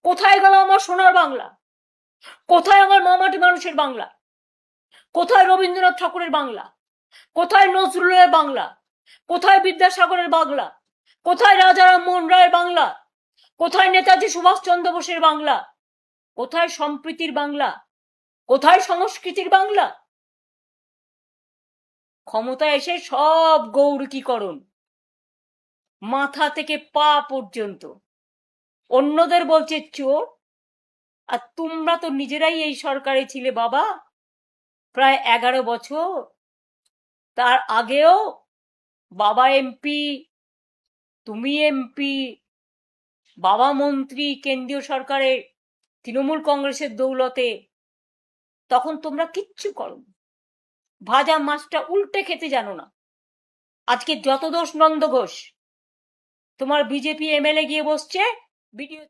কোথায় গেল আমার সোনার বাংলা? কোথায় আমার মামাটি মানুষের বাংলা? কোথায় রবীন্দ্রনাথ ঠাকুরের বাংলা? কোথায় নজরুলের বাংলা? কোথায় বিদ্যাসাগরের বাংলা? কোথায় রাজা রামমোহন রায়ের বাংলা? কোথায় নেতাজি সুভাষচন্দ্র বোসের বাংলা? কোথায় সম্প্রীতির বাংলা? কোথায় সংস্কৃতির বাংলা? ক্ষমতা এসে সব গৌরীকরণ, মাথা থেকে পা পর্যন্ত। অন্যদের বলছে চোর, আর তোমরা তো নিজেরাই এই সরকারে ছিলে বাবা প্রায় 11 বছর। তার আগেও বাবা এমপি, তুমি এমপি, বাবা মন্ত্রী কেন্দ্রীয় সরকারের তৃণমূল কংগ্রেসের দৌলতে। তখন তোমরা কিচ্ছু করো, ভাজা মাছটা উল্টে খেতে জানো না। আজকে যত দোষ নন্দ ঘোষ, তোমার বিজেপি এমএলএ গিয়ে বসছে ভিডিও